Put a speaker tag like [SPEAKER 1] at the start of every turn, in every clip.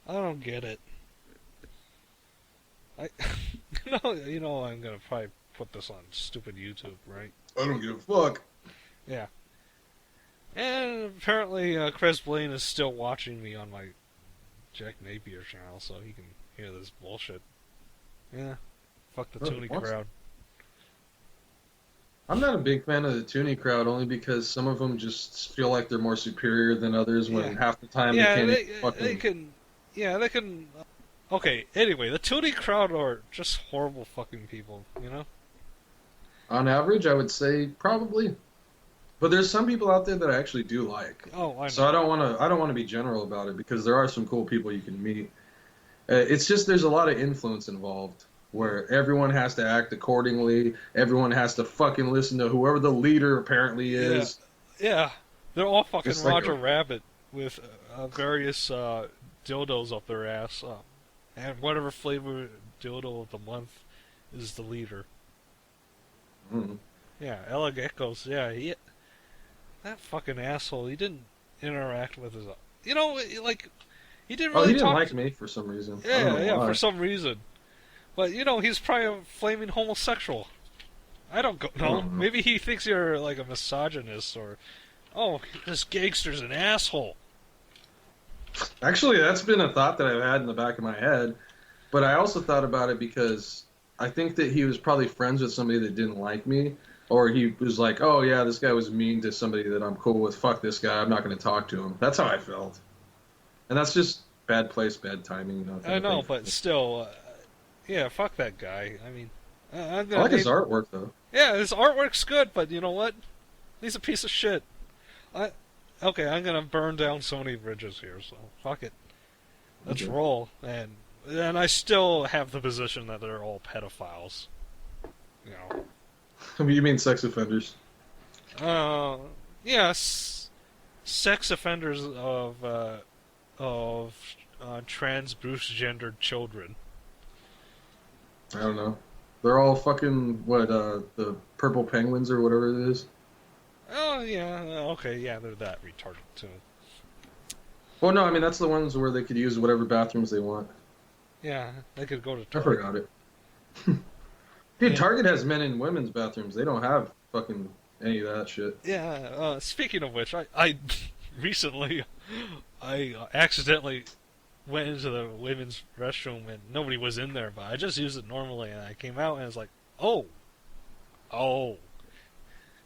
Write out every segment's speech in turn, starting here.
[SPEAKER 1] I don't get it. I, I'm gonna probably put this on stupid YouTube, right?
[SPEAKER 2] I don't give a fuck.
[SPEAKER 1] Yeah. And apparently, Chris Blaine is still watching me on my Jack Napier channel, so he can hear this bullshit. Yeah. Fuck the Toony
[SPEAKER 2] What?
[SPEAKER 1] Crowd.
[SPEAKER 2] I'm not a big fan of the Toony Crowd only because some of them just feel like they're more superior than others
[SPEAKER 1] Yeah.
[SPEAKER 2] when half the time they
[SPEAKER 1] Yeah,
[SPEAKER 2] can't even
[SPEAKER 1] they
[SPEAKER 2] fucking.
[SPEAKER 1] can. Yeah, they can. Okay, anyway, the Toony Crowd are just horrible fucking people, you know?
[SPEAKER 2] On average, I would say probably. But there's some people out there that I actually do like.
[SPEAKER 1] Oh, I
[SPEAKER 2] So
[SPEAKER 1] know.
[SPEAKER 2] I don't want to be general about it because there are some cool people you can meet. It's just there's a lot of influence involved where everyone has to act accordingly. Everyone has to fucking listen to whoever the leader apparently
[SPEAKER 1] Yeah,
[SPEAKER 2] is.
[SPEAKER 1] yeah. They're all fucking
[SPEAKER 2] It's like
[SPEAKER 1] Roger Rabbit with various dildos up their ass. And whatever flavor dildo of the month is the leader.
[SPEAKER 2] mm.
[SPEAKER 1] Yeah, Ella Geckos, yeah, that fucking asshole, he didn't interact with his... like, he didn't
[SPEAKER 2] Oh, he
[SPEAKER 1] really
[SPEAKER 2] didn't
[SPEAKER 1] talk...
[SPEAKER 2] like me for some reason. I don't
[SPEAKER 1] Yeah,
[SPEAKER 2] know
[SPEAKER 1] yeah, for
[SPEAKER 2] why.
[SPEAKER 1] some reason. But, he's probably a flaming homosexual. I don't
[SPEAKER 2] I
[SPEAKER 1] know.
[SPEAKER 2] don't know.
[SPEAKER 1] Maybe he thinks you're, like, a misogynist, or... Oh, this gangster's an asshole.
[SPEAKER 2] Actually, that's been a thought that I've had in the back of my head. But I also thought about it because I think that he was probably friends with somebody that didn't like me. Or he was like, oh, yeah, this guy was mean to somebody that I'm cool with. Fuck this guy. I'm not going to talk to him. That's how I felt. And that's just bad place, bad timing, kind
[SPEAKER 1] I
[SPEAKER 2] of
[SPEAKER 1] know,
[SPEAKER 2] thing.
[SPEAKER 1] but still, yeah, fuck that guy. I mean, I'm
[SPEAKER 2] I
[SPEAKER 1] gonna
[SPEAKER 2] like his
[SPEAKER 1] name...
[SPEAKER 2] artwork, though.
[SPEAKER 1] Yeah, his artwork's good, but you know what? He's a piece of shit. I Okay, I'm gonna burn down so many bridges here, so fuck it. Let's
[SPEAKER 2] Okay.
[SPEAKER 1] roll. And I still have the position that they're all pedophiles. You
[SPEAKER 2] You mean sex offenders?
[SPEAKER 1] yes, sex offenders of trans Bruce gendered children.
[SPEAKER 2] I don't know. They're all fucking, the purple penguins or whatever it is?
[SPEAKER 1] Oh yeah, okay, yeah, they're that retarded too.
[SPEAKER 2] Well, no, I mean, that's the ones where they could use whatever bathrooms they want.
[SPEAKER 1] Yeah, they could go to
[SPEAKER 2] I
[SPEAKER 1] Target.
[SPEAKER 2] forgot it. Dude,
[SPEAKER 1] Yeah,
[SPEAKER 2] Target has men and women's bathrooms. They don't have fucking any of that shit.
[SPEAKER 1] yeah. Speaking of which, I recently I accidentally went into the women's restroom and nobody was in there, but I just used it normally, and I came out and it's like, oh,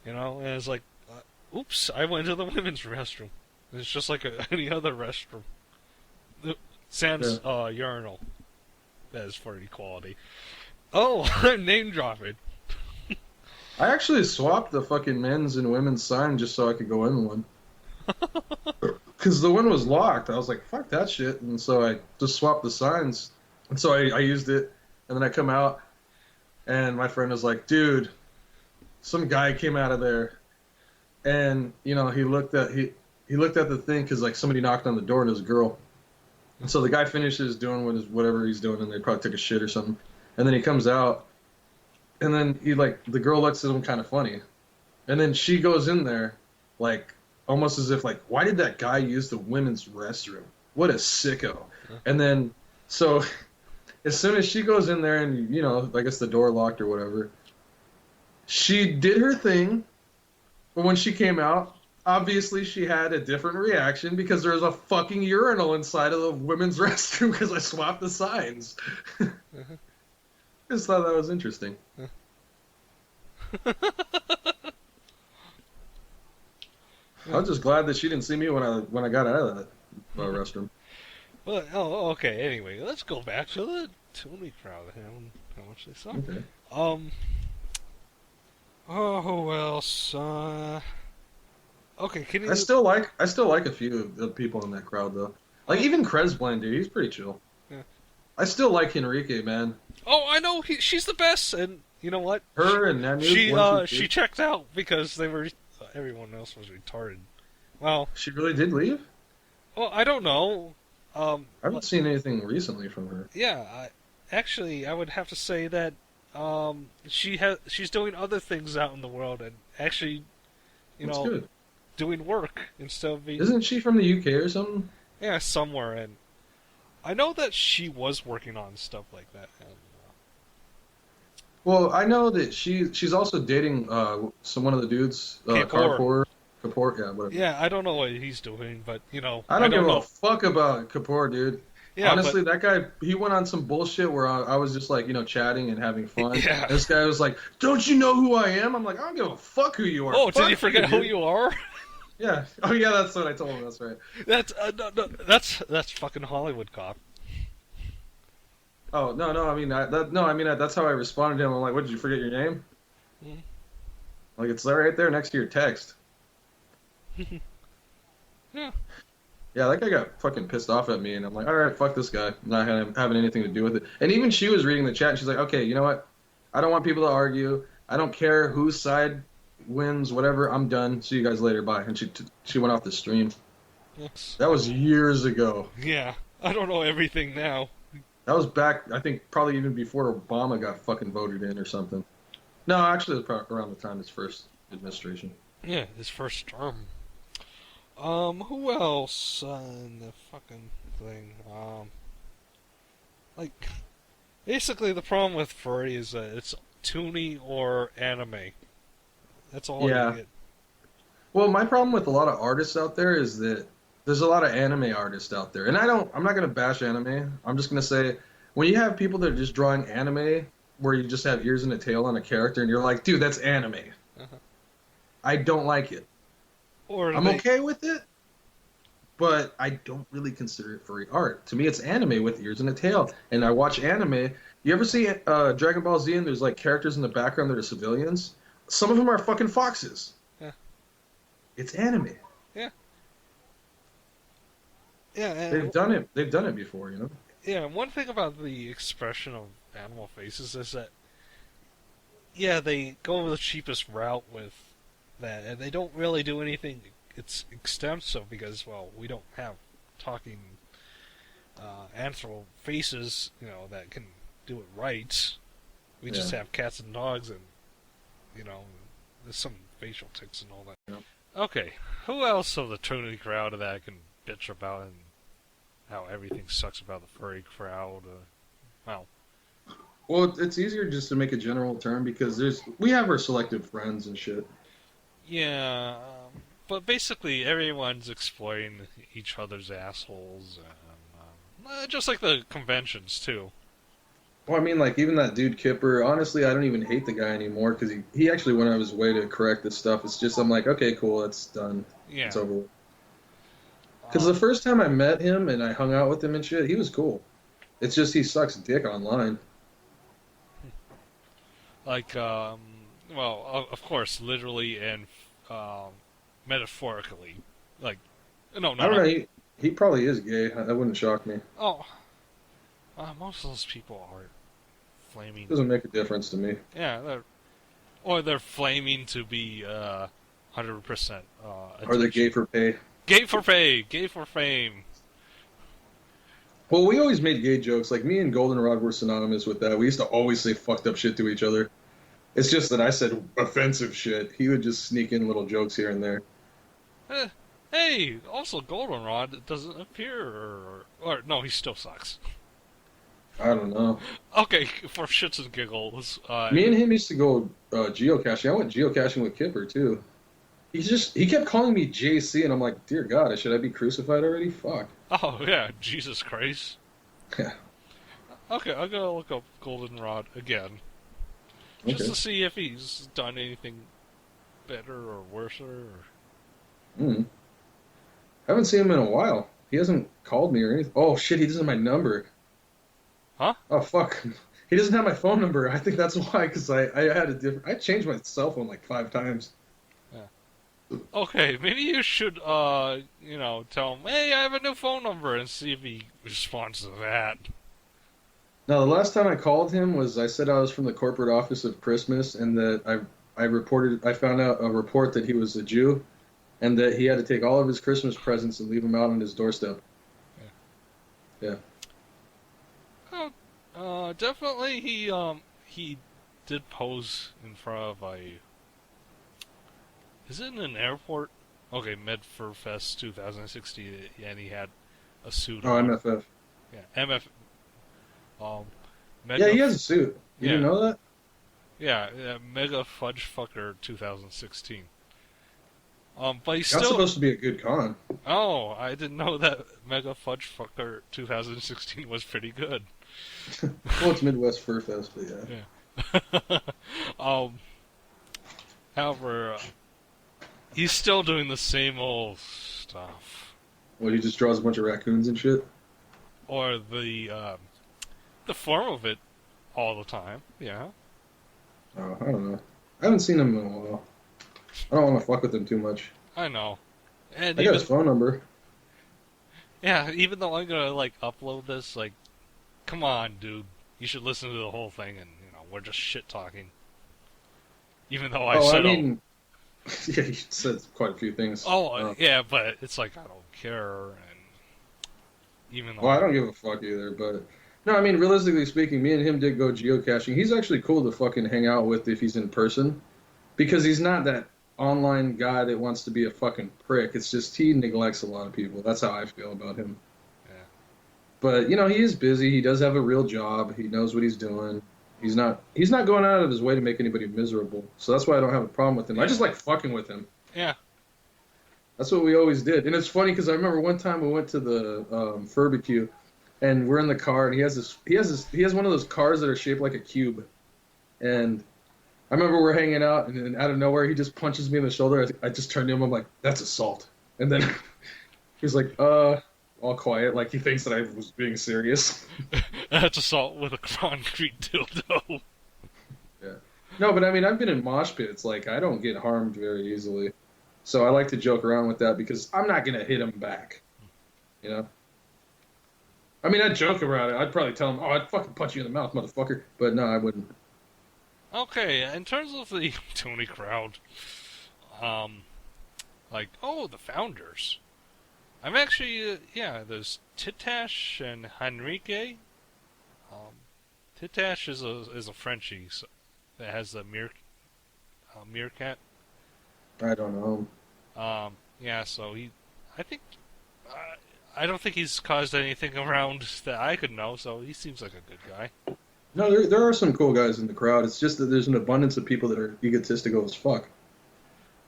[SPEAKER 1] and it's like, oops, I went to the women's restroom. It's just like any other restroom. Sans
[SPEAKER 2] Yeah.
[SPEAKER 1] urinal. That is for equality. Oh, I'm name dropping.
[SPEAKER 2] I actually swapped the fucking men's and women's sign just so I could go in one. Because the one was locked. I was like, fuck that shit. And so I just swapped the signs. And so I used it. And then I come out, and my friend was like, dude, some guy came out of there. And, he looked at the thing because, like, somebody knocked on the door and it was a girl. And so the guy finishes doing whatever he's doing, and they probably took a shit or something. And then he comes out, and then the girl looks at him kind of funny. And then she goes in there, like, almost as if, like, why did that guy use the women's restroom? What a sicko. And then, so, as soon as she goes in there and, I guess the door locked or whatever, she did her thing, but when she came out, obviously she had a different reaction because there was a fucking urinal inside of the women's restroom because I swapped the signs. I just thought that was interesting. I was just glad that she didn't see me when I got out of that restroom.
[SPEAKER 1] Well, okay. Anyway, let's go back to the Toony Crowd. How much they suck.
[SPEAKER 2] Okay.
[SPEAKER 1] Um. Oh well, okay. Can you?
[SPEAKER 2] I still like a few of the people in that crowd though. Like even Cresblend, dude, he's pretty chill.
[SPEAKER 1] Yeah.
[SPEAKER 2] I still like Enrique, man.
[SPEAKER 1] Oh, I know. She's the best, and you know what?
[SPEAKER 2] Her and Nanu.
[SPEAKER 1] She checked out because they were everyone else was retarded. Well,
[SPEAKER 2] She really did leave.
[SPEAKER 1] well, I don't know.
[SPEAKER 2] I haven't seen anything recently from her.
[SPEAKER 1] Yeah, actually, I would have to say that she's doing other things out in the world and actually,
[SPEAKER 2] That's good.
[SPEAKER 1] doing work instead of being
[SPEAKER 2] Isn't she from the UK or something?
[SPEAKER 1] yeah somewhere. And I know that she was working on stuff like that. And,
[SPEAKER 2] Well, I know that she's also dating one of the dudes,
[SPEAKER 1] Kapoor.
[SPEAKER 2] Kapoor, yeah, whatever.
[SPEAKER 1] Yeah, I don't know what he's doing, but
[SPEAKER 2] I
[SPEAKER 1] I
[SPEAKER 2] don't give
[SPEAKER 1] don't
[SPEAKER 2] a
[SPEAKER 1] know.
[SPEAKER 2] fuck about Kapoor, dude.
[SPEAKER 1] Yeah, but
[SPEAKER 2] Honestly, that guy, he went on some bullshit where I was just like, chatting and having fun. And
[SPEAKER 1] yeah.
[SPEAKER 2] this guy was like, "Don't you know who I am?" I'm like, "I don't give a fuck who you are.
[SPEAKER 1] Oh, did you
[SPEAKER 2] Fuck you,
[SPEAKER 1] forget who
[SPEAKER 2] dude."
[SPEAKER 1] you are?
[SPEAKER 2] Yeah. Oh yeah, that's what I told him. That's right.
[SPEAKER 1] That's no, that's fucking Hollywood cop.
[SPEAKER 2] Oh no, no. I mean, that's how I responded to him. I'm like, "What? Did you forget your name?"
[SPEAKER 1] Mm.
[SPEAKER 2] Like, it's there right there next to your text.
[SPEAKER 1] Yeah.
[SPEAKER 2] Yeah, that guy got fucking pissed off at me, and I'm like, all right, fuck this guy. I'm not having anything to do with it. And even she was reading the chat, and she's like, okay, you know what? I don't want people to argue. I don't care whose side wins, whatever. I'm done. See you guys later. Bye. And she went off the stream.
[SPEAKER 1] Yes.
[SPEAKER 2] That was years ago.
[SPEAKER 1] Yeah. I don't know everything now.
[SPEAKER 2] That was back, I think, probably even before Obama got fucking voted in or something. No, actually, it was probably around the time his first administration.
[SPEAKER 1] Yeah, his first term. Who else in the fucking thing? Like, basically the problem with furry is that it's toony or anime. That's all you
[SPEAKER 2] Yeah.
[SPEAKER 1] get.
[SPEAKER 2] Well, my problem with a lot of artists out there is that there's a lot of anime artists out there. And I'm not going to bash anime. I'm just going to say when you have people that are just drawing anime where you just have ears and a tail on a character and you're like, dude, that's anime.
[SPEAKER 1] Uh-huh.
[SPEAKER 2] I don't like it.
[SPEAKER 1] Or
[SPEAKER 2] I'm
[SPEAKER 1] they,
[SPEAKER 2] okay with it, but I don't really consider it furry art. To me, it's anime with ears and a tail. And I watch anime. You ever see Dragon Ball Z and there's like characters in the background that are civilians? Some of them are fucking foxes.
[SPEAKER 1] yeah,
[SPEAKER 2] It's anime.
[SPEAKER 1] yeah, yeah,
[SPEAKER 2] They've
[SPEAKER 1] and
[SPEAKER 2] done it. They've done it before, you know.
[SPEAKER 1] yeah. One thing about the expression of animal faces is that yeah, they go the cheapest route with that, and they don't really do anything. It's extensive because well, we don't have talking anthro faces, that can do it right. We just
[SPEAKER 2] Yeah.
[SPEAKER 1] have cats and dogs, and there's some facial tics and all that.
[SPEAKER 2] Yeah.
[SPEAKER 1] Okay, who else of the Toony crowd that I can bitch about and how everything sucks about the furry crowd? Well,
[SPEAKER 2] Well, it's easier just to make a general term because we have our selective friends and shit.
[SPEAKER 1] yeah, but basically everyone's exploiting each other's assholes, and just like the conventions too.
[SPEAKER 2] Well, I mean, like even that dude Kipper. Honestly, I don't even hate the guy anymore because he actually went out of his way to correct this stuff. It's just I'm like, okay, cool, it's done,
[SPEAKER 1] Yeah.
[SPEAKER 2] it's over with. Because the first time I met him and I hung out with him and shit, he was cool. It's just he sucks dick online.
[SPEAKER 1] Like, well, of course, literally and metaphorically. Like, no,
[SPEAKER 2] I don't know. He probably is gay. That wouldn't shock me.
[SPEAKER 1] Oh, most of those people are flaming.
[SPEAKER 2] Doesn't make a difference to me.
[SPEAKER 1] Yeah, they're flaming to be 100%.
[SPEAKER 2] Are they gay for pay?
[SPEAKER 1] Gay for pay, gay for fame.
[SPEAKER 2] Well, we always made gay jokes. Like me and Goldenrod were synonymous with that. We used to always say fucked up shit to each other. It's just that I said offensive shit. He would just sneak in little jokes here and there.
[SPEAKER 1] Hey, also Goldenrod doesn't appear, or no, he still sucks.
[SPEAKER 2] I don't know.
[SPEAKER 1] Okay, for shits and giggles.
[SPEAKER 2] Me and him used to go geocaching. I went geocaching with Kipper too. He kept calling me JC, and I'm like, dear God, should I be crucified already? Fuck.
[SPEAKER 1] Oh yeah, Jesus Christ.
[SPEAKER 2] Yeah.
[SPEAKER 1] Okay, I'm gonna look up Goldenrod again, just
[SPEAKER 2] Okay.
[SPEAKER 1] to see if he's done anything better or worse.
[SPEAKER 2] Mm. I haven't seen him in a while. He hasn't called me or anything. Oh shit, he doesn't have my number.
[SPEAKER 1] Huh?
[SPEAKER 2] Oh fuck. He doesn't have my phone number. I think that's why, because I had a different. I changed my cell phone like 5 times.
[SPEAKER 1] Okay, maybe you should, tell him, hey, I have a new phone number, and see if he responds to that.
[SPEAKER 2] Now, the last time I called him was I said I was from the corporate office of Christmas, and that I found out a report that he was a Jew, and that he had to take all of his Christmas presents and leave them out on his doorstep. Yeah.
[SPEAKER 1] Oh, definitely he did pose in front of is it in an airport? Okay, Medfur Fest 2016, and he had a suit
[SPEAKER 2] Oh,
[SPEAKER 1] on.
[SPEAKER 2] MFF.
[SPEAKER 1] Yeah, MF, um,
[SPEAKER 2] Yeah,
[SPEAKER 1] Mega,
[SPEAKER 2] he has a suit. You didn't
[SPEAKER 1] yeah,
[SPEAKER 2] know that?
[SPEAKER 1] yeah, Mega Fudge Fucker 2016. But he's
[SPEAKER 2] That's
[SPEAKER 1] still.
[SPEAKER 2] supposed to be a good con.
[SPEAKER 1] Oh, I didn't know that Mega Fudge Fucker 2016 was pretty good.
[SPEAKER 2] Well, it's Midwest Fur Fest, but yeah.
[SPEAKER 1] Yeah. um, however, he's still doing the same old stuff,
[SPEAKER 2] Well, he just draws a bunch of raccoons and shit.
[SPEAKER 1] or the form of it all the time. Yeah.
[SPEAKER 2] Oh, I don't know. I haven't seen him in a while. I don't want to fuck with him too much.
[SPEAKER 1] I know. And
[SPEAKER 2] I got his phone number.
[SPEAKER 1] yeah, even though I'm gonna like upload this, like, come on, dude, you should listen to the whole thing, and we're just shit talking. Even though I
[SPEAKER 2] Oh, I
[SPEAKER 1] said,
[SPEAKER 2] mean, yeah, he said quite a few things.
[SPEAKER 1] yeah, but it's like I don't care, and even though
[SPEAKER 2] Well, I don't give a fuck either, but no, I mean, realistically speaking, me and him did go geocaching. He's actually cool to fucking hang out with if he's in person, because he's not that online guy that wants to be a fucking prick. It's just he neglects a lot of people. That's how I feel about him.
[SPEAKER 1] yeah,
[SPEAKER 2] But he is busy. He does have a real job. He knows what he's doing. He's not going out of his way to make anybody miserable. So that's why I don't have a problem with him. I just like fucking with him.
[SPEAKER 1] yeah,
[SPEAKER 2] That's what we always did. And it's funny because I remember one time we went to the Furbarbecue, and we're in the car, and he has one of those cars that are shaped like a cube. And I remember we're hanging out, and then out of nowhere, he just punches me in the shoulder. I just turned to him. I'm like, "That's assault." And then he's like, all quiet, like he thinks that I was being serious.
[SPEAKER 1] that's assault with a concrete dildo.
[SPEAKER 2] Yeah. No, but I mean, I've been in mosh pits. Like, I don't get harmed very easily. So I like to joke around with that because I'm not going to hit him back. You know? I mean, I'd joke around it. I'd probably tell him, "Oh, I'd fucking punch you in the mouth, motherfucker." But no, I wouldn't.
[SPEAKER 1] Okay, in terms of the Toony Crowd, like, the founders. I'm actually, there's Titash and Henrique. Titash is a Frenchie that has a meerkat.
[SPEAKER 2] I don't know.
[SPEAKER 1] Yeah, so I think, I don't think he's caused anything around that I could know, so he seems like a good guy.
[SPEAKER 2] No, there are some cool guys in the crowd. It's just that there's an abundance of people that are egotistical as fuck.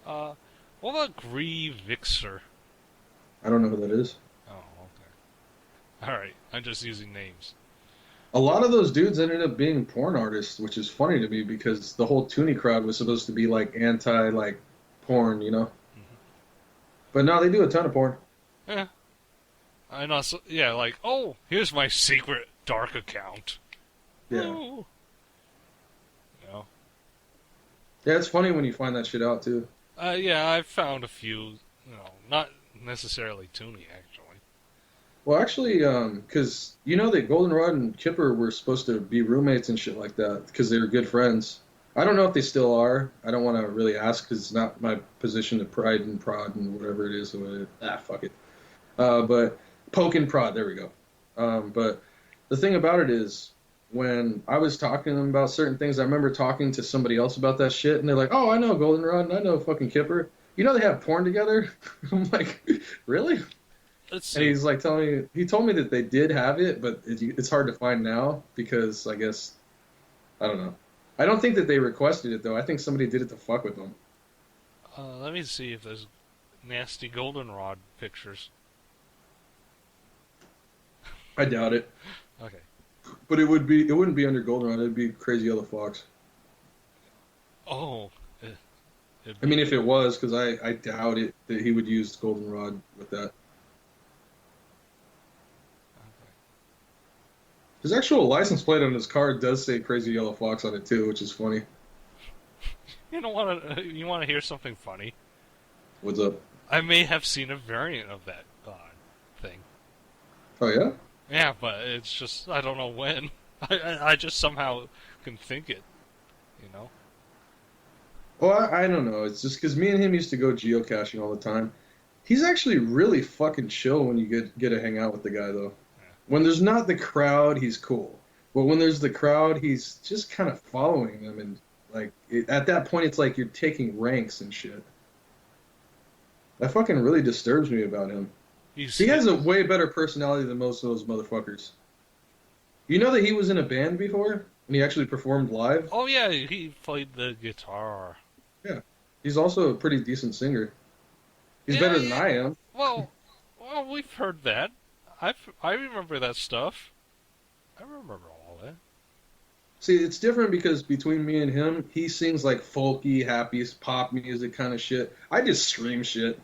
[SPEAKER 1] What about Gree Vixer?
[SPEAKER 2] I don't know who that is.
[SPEAKER 1] Oh, okay. Alright, I'm just using names.
[SPEAKER 2] A lot of those dudes ended up being porn artists, which is funny to me because the whole Toony crowd was supposed to be like anti like porn,
[SPEAKER 1] Mm-hmm.
[SPEAKER 2] But no, they do a ton of porn.
[SPEAKER 1] Yeah. I know, yeah, like, here's my secret dark account.
[SPEAKER 2] Yeah.
[SPEAKER 1] Ooh.
[SPEAKER 2] Yeah, it's funny when you find that shit out too.
[SPEAKER 1] Yeah, I've found a few, not necessarily Toony, actually.
[SPEAKER 2] Well, actually, because that Goldenrod and Kipper were supposed to be roommates and shit like that because they were good friends. I don't know if they still are. I don't want to really ask because it's not my position to pride and prod and whatever it is. Fuck it. But poke and prod, there we go. But the thing about it is, when I was talking to them about certain things, I remember talking to somebody else about that shit, and they're like, "Oh, I know Goldenrod, and I know fucking Kipper. They have porn together?" I'm like, "Really?"
[SPEAKER 1] Let's
[SPEAKER 2] And
[SPEAKER 1] see.
[SPEAKER 2] he's like he told me that they did have it, but it's hard to find now because I guess, I don't know. I don't think that they requested it, though. I think somebody did it to fuck with them.
[SPEAKER 1] Let me see if there's nasty goldenrod pictures.
[SPEAKER 2] I doubt it.
[SPEAKER 1] Okay.
[SPEAKER 2] But it wouldn't be under Goldenrod. It'd be Crazy Yellow Fox.
[SPEAKER 1] Oh.
[SPEAKER 2] I mean, if it was, because I doubt it that he would use Goldenrod with that.
[SPEAKER 1] Okay.
[SPEAKER 2] His actual license plate on his car does say Crazy Yellow Fox on it too, which is funny.
[SPEAKER 1] You want to hear something funny?
[SPEAKER 2] What's up?
[SPEAKER 1] I may have seen a variant of that thing.
[SPEAKER 2] Oh yeah?
[SPEAKER 1] Yeah, but it's just, I don't know when. I just somehow can think it,
[SPEAKER 2] Well, I don't know. It's just because me and him used to go geocaching all the time. He's actually really fucking chill when you get to hang out with the guy, though.
[SPEAKER 1] Yeah.
[SPEAKER 2] When there's not the crowd, he's cool. But when there's the crowd, he's just kind of following them. And, at that point, it's like you're taking ranks and shit. That fucking really disturbs me about him. He has a way better personality than most of those motherfuckers. You know that he was in a band before, and he actually performed live.
[SPEAKER 1] Oh yeah, he played the guitar.
[SPEAKER 2] Yeah, he's also a pretty decent singer. He's
[SPEAKER 1] Yeah,
[SPEAKER 2] better than
[SPEAKER 1] yeah.
[SPEAKER 2] I am.
[SPEAKER 1] Well, well, we've heard that. I remember that stuff. I remember all that.
[SPEAKER 2] See, it's different because between me and him, he sings like folky, happy pop music kind of shit. I just scream shit.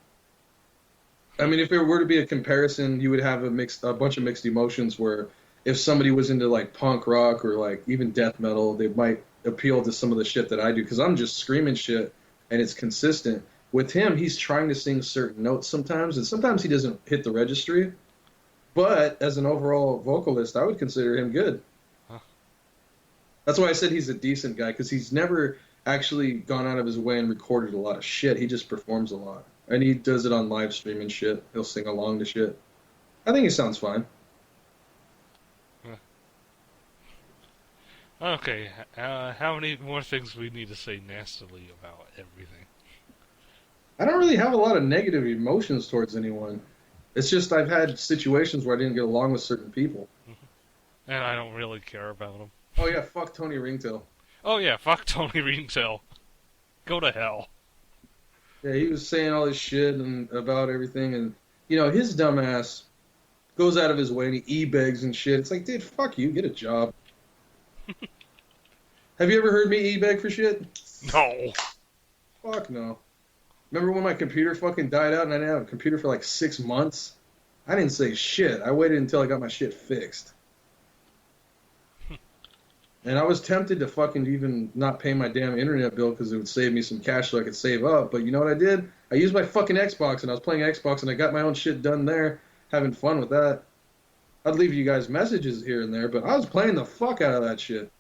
[SPEAKER 2] I mean, if there were to be a comparison, you would have a bunch of mixed emotions. Where if somebody was into like punk rock or like even death metal, they might appeal to some of the shit that I do because I'm just screaming shit and it's consistent. With him, he's trying to sing certain notes sometimes, and sometimes he doesn't hit the registry. But as an overall vocalist, I would consider him good.
[SPEAKER 1] Huh.
[SPEAKER 2] That's why I said he's a decent guy because he's never actually gone out of his way and recorded a lot of shit. He just performs a lot, and he does it on live stream and shit. He'll sing along to shit. I think he sounds fine.
[SPEAKER 1] Okay, how many more things we need to say nastily about everything?
[SPEAKER 2] I don't really have a lot of negative emotions towards anyone. It's just I've had situations where I didn't get along with certain people.
[SPEAKER 1] And I don't really care about them.
[SPEAKER 2] Oh yeah, fuck Tony Ringtail.
[SPEAKER 1] Oh yeah, fuck Tony Ringtail. Go to hell.
[SPEAKER 2] Yeah, he was saying all this shit and about everything, and his dumbass goes out of his way and he e-begs and shit. It's like, dude, fuck you, get a job. Have you ever heard me e-beg for shit?
[SPEAKER 1] No.
[SPEAKER 2] Fuck no. Remember when my computer fucking died out and I didn't have a computer for like 6 months? I didn't say shit. I waited until I got my shit fixed. And I was tempted to fucking even not pay my damn internet bill because it would save me some cash so I could save up. But you know what I did? I used my fucking Xbox and I was playing Xbox and I got my own shit done there, having fun with that. I'd leave you guys messages here and there, but I was playing the fuck out of that shit.